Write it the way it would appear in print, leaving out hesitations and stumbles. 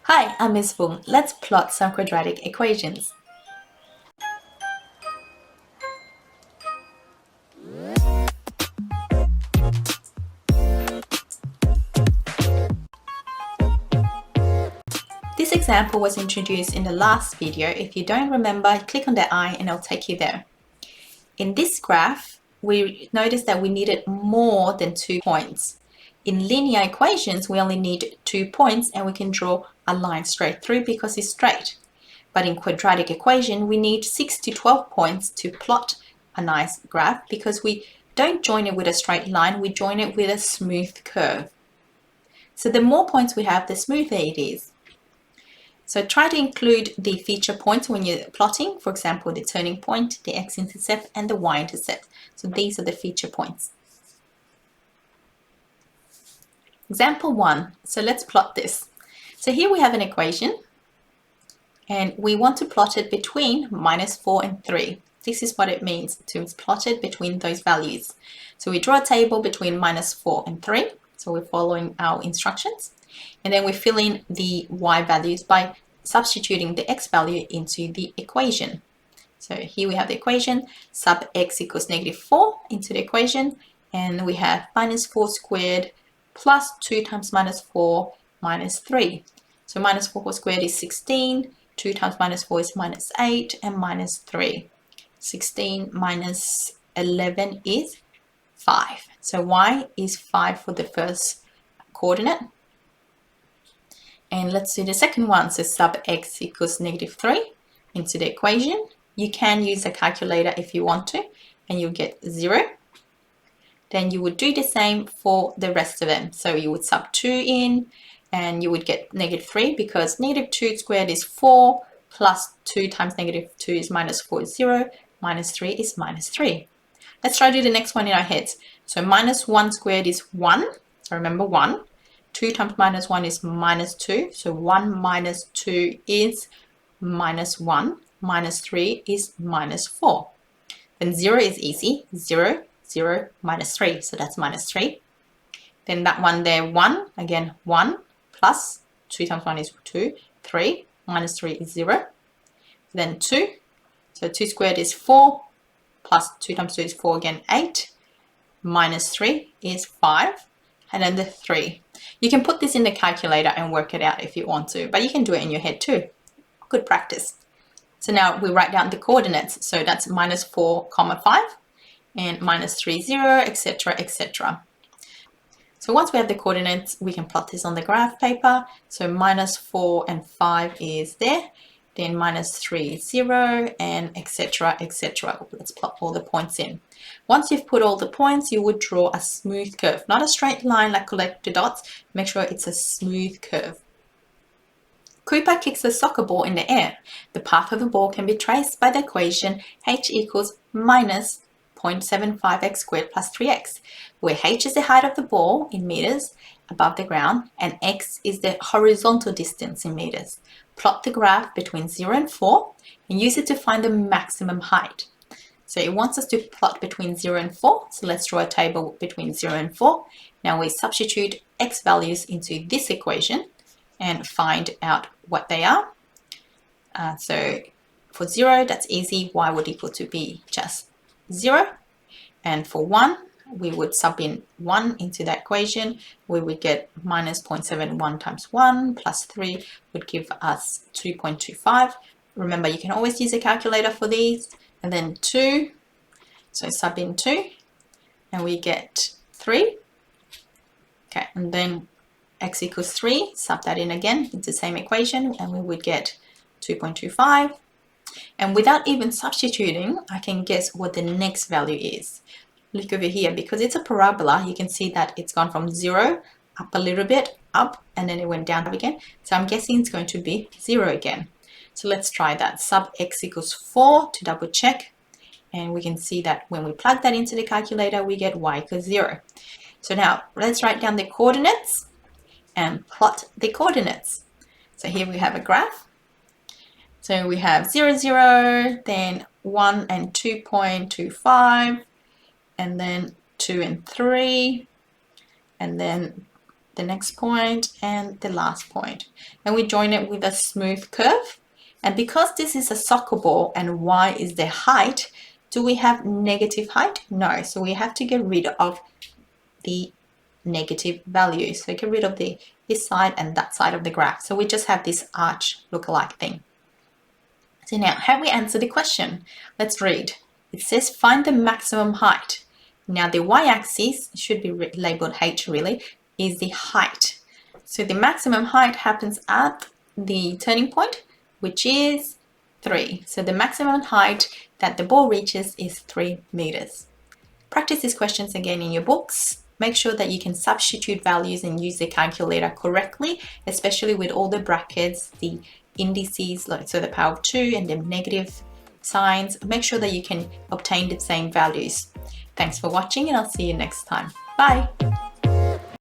Hi, I'm Ms. Fung. Let's plot some quadratic equations. This example was introduced in the last video. If you don't remember, click on the eye and I'll take you there. In this graph, we noticed that we needed more than 2 points. In linear equations, we only need 2 points and we can draw a line straight through because it's straight. But in quadratic equation, we need 6 to 12 points to plot a nice graph because we don't join it with a straight line, we join it with a smooth curve. So the more points we have, the smoother it is. So try to include the feature points when you're plotting, for example, the turning point, the x-intercept, and the y-intercept. So these are the feature points. Example 1. So let's plot this. So here we have an equation, and we want to plot it between -4 and 3. This is what it means to plot it between those values. So we draw a table between -4 and 3. So we're following our instructions. And then we fill in the y values by substituting the x value into the equation. So here we have the equation, sub x equals -4 into the equation, and we have -4 squared plus 2 times -4 minus 3. So -4 squared is 16, 2 times -4 is -8, and minus 3. 16 minus 11 is 5. So y is 5 for the first coordinate. And let's do the second one. So sub x equals -3 into the equation. You can use a calculator if you want to, and you'll get 0. Then you would do the same for the rest of them. So you would sub 2 in, and you would get -3 because -2 squared is 4, plus 2 times -2 is -4 is 0, minus 3 is -3. Let's try to do the next one in our heads. So -1 squared is 1. So remember 1. 2 times -1 is -2. So 1 minus 2 is -1. Minus 3 is -4. Then 0 is easy. 0, 0, minus 3. So that's -3. Then that one there, 1. Again, 1 plus 2 times 1 is 2. 3 minus 3 is 0. Then 2. So 2 squared is 4. Plus 2 times 2 is 4 again, 8. Minus 3 is 5. And then the 3. You can put this in the calculator and work it out if you want to, but you can do it in your head too. Good practice. So now we write down the coordinates. So that's -4, 5, and -3, 0, etc., etc. So once we have the coordinates, we can plot this on the graph paper. So -4 and 5 is there. Then -3 is 0, and etc., etc. Let's plot all the points in. Once you've put all the points, you would draw a smooth curve, not a straight line like collect the dots. Make sure it's a smooth curve. Cooper kicks a soccer ball in the air. The path of the ball can be traced by the equation h equals minus 0.75x squared plus 3x, where h is the height of the ball in meters above the ground and x is the horizontal distance in meters. Plot the graph between 0 and 4 and use it to find the maximum height. So it wants us to plot between 0 and 4. So let's draw a table between 0 and 4. Now we substitute x values into this equation and find out what they are. So for 0, that's easy. Y would equal to be just 0. And for 1, we would sub in 1 into that equation. We would get minus 0.71 times 1 plus 3 would give us 2.25. Remember, you can always use a calculator for these. And then 2, so sub in 2, and we get 3. Okay, and then x equals 3, sub that in again, it's the same equation, and we would get 2.25. And without even substituting, I can guess what the next value is. Look over here, because it's a parabola, you can see that it's gone from 0 up a little bit, up, and then it went down again. So I'm guessing it's going to be 0 again. So let's try that. Sub x equals 4 to double check. And we can see that when we plug that into the calculator, we get y equals 0. So now let's write down the coordinates and plot the coordinates. So here we have a graph. So we have 0, 0, then 1 and 2.25, and then 2 and 3, and then the next point, and the last point. And we join it with a smooth curve. And because this is a soccer ball and y is the height, do we have negative height? No. So we have to get rid of the negative values. So get rid of this side and that side of the graph. So we just have this arch lookalike thing. So now, have we answered the question? Let's read. It says find the maximum height. Now the y-axis should be labeled h really, is the height. So the maximum height happens at the turning point, which is 3. So the maximum height that the ball reaches is 3 meters. Practice these questions again in your books. Make sure that you can substitute values and use the calculator correctly, especially with all the brackets, the indices, like so the power of 2 and the negative signs. Make sure that you can obtain the same values. Thanks for watching, and I'll see you next time. Bye!